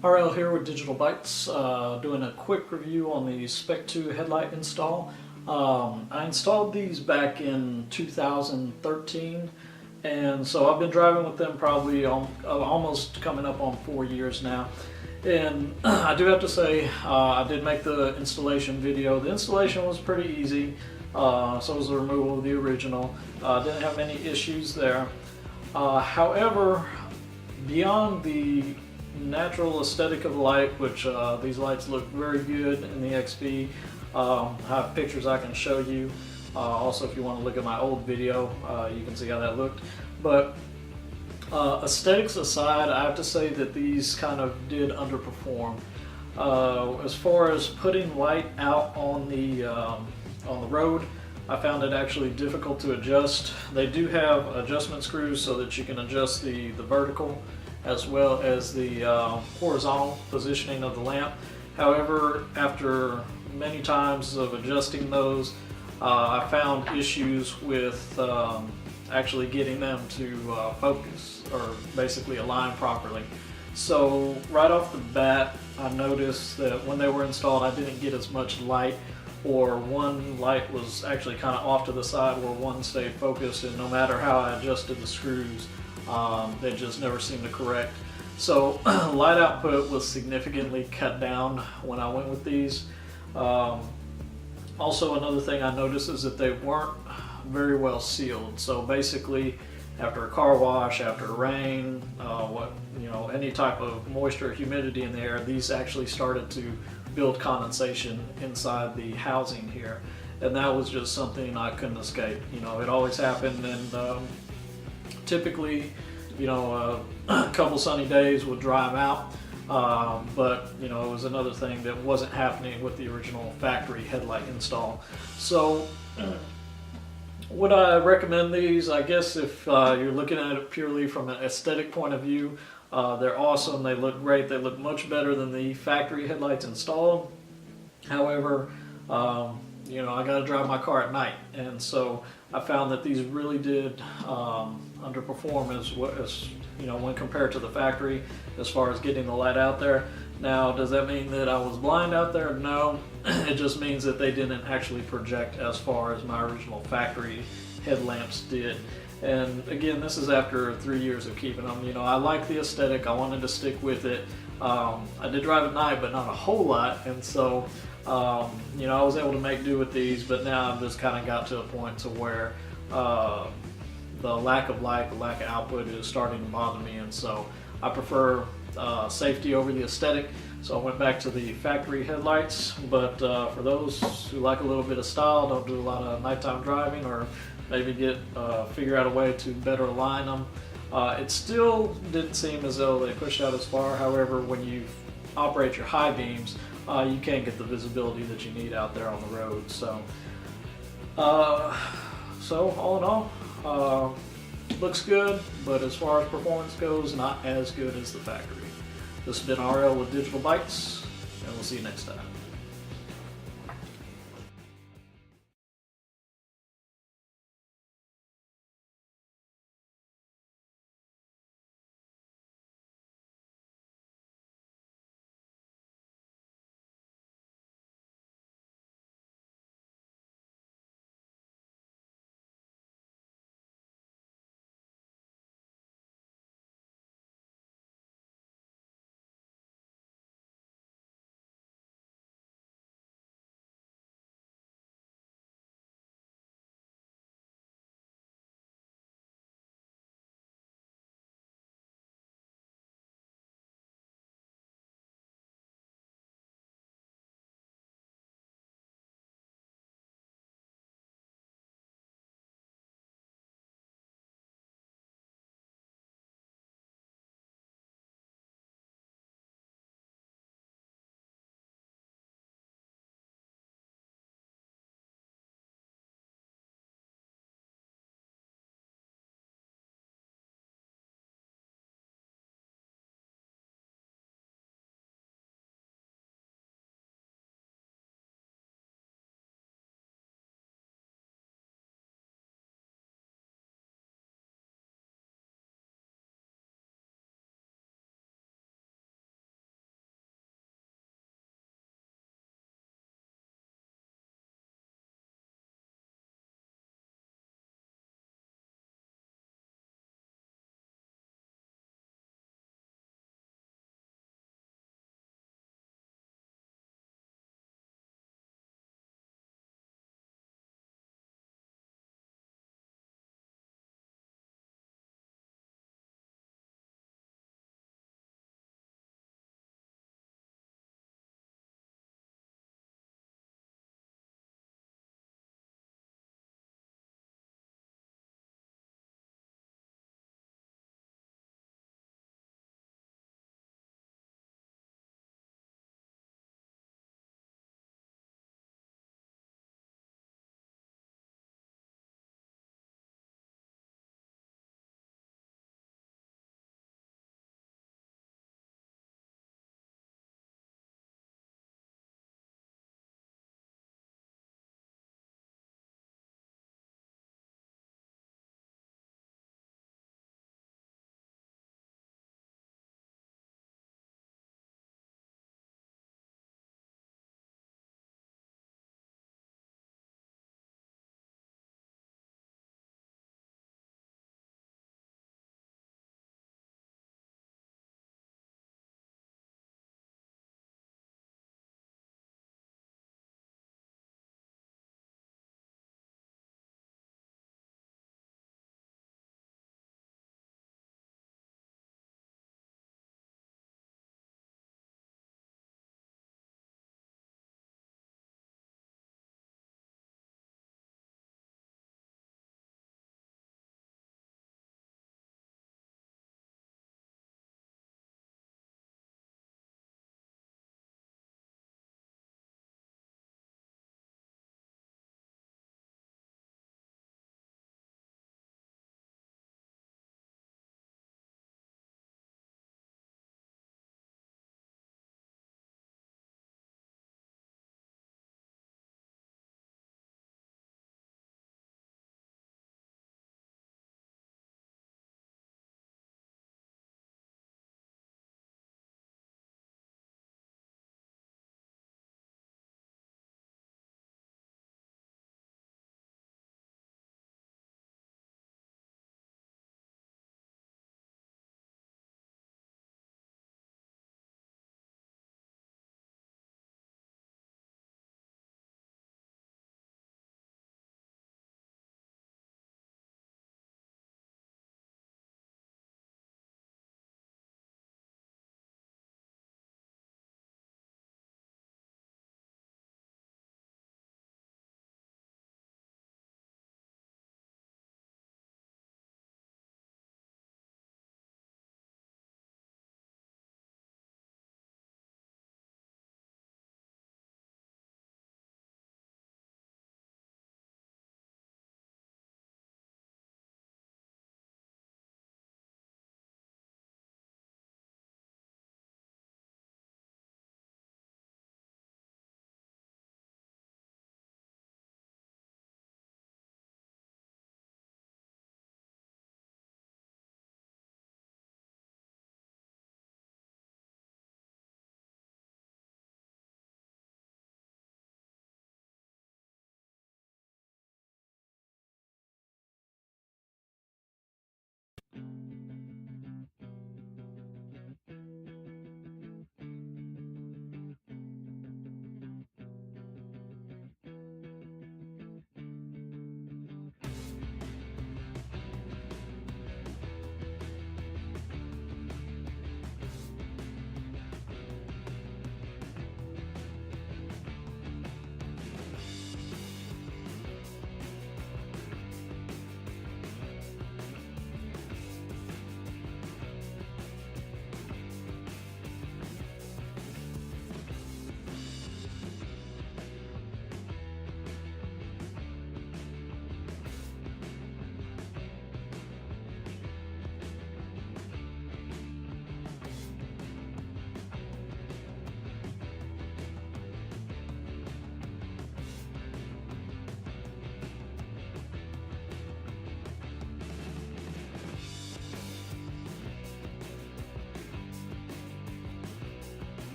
RL here with Digital Bytes, doing a quick review on the Spec-II headlight install. I installed these back in 2013, and so I've been driving with them probably almost coming up on 4 years now. And I do have to say, I did make the installation video. The installation was pretty easy, so was the removal of the original. Didn't have any issues there. However, beyond the natural aesthetic of the light, which these lights look very good in the XB. I have pictures I can show you. Also, if you want to look at my old video, you can see how that looked. But aesthetics aside, I have to say that these kind of did underperform. As far as putting light out on the road, I found it actually difficult to adjust. They do have adjustment screws so that you can adjust the vertical as well as the horizontal positioning of the lamp. However, after many times of adjusting those, I found issues with actually getting them to focus or basically align properly. So right off the bat, I noticed that when they were installed, I didn't get as much light, or one light was actually kind of off to the side where one stayed focused, and no matter how I adjusted the screws, they just never seemed to correct. So light output was significantly cut down when I went with these. Also, another thing I noticed is that they weren't very well sealed. So basically, after a car wash, after rain, any type of moisture or humidity in the air, these actually started to build condensation inside the housing here, and that was just something I couldn't escape. It always happened, and typically, a couple sunny days would dry them out, but it was another thing that wasn't happening with the original factory headlight install. So would I recommend these? I guess if you're looking at it purely from an aesthetic point of view, they're awesome. They look great. They look much better than the factory headlights installed. However, I got to drive my car at night, and so I found that these really did underperform as when compared to the factory as far as getting the light out there. Now, does that mean that I was blind out there? No. It just means that they didn't actually project as far as my original factory headlamps did. And again, this is after 3 years of keeping them. I like the aesthetic. I wanted to stick with it. I did drive at night, but not a whole lot, and so I was able to make do with these. But now I've just kind of got to a point to where the lack of light, the lack of output is starting to bother me, and so I prefer safety over the aesthetic. So I went back to the factory headlights. But for those who like a little bit of style, don't do a lot of nighttime driving, or maybe figure out a way to better align them. It still didn't seem as though they pushed out as far. However, when you operate your high beams, you can't get the visibility that you need out there on the road. So, all in all, looks good, but as far as performance goes, not as good as the factory. This has been RL with Digital Bytes, and we'll see you next time.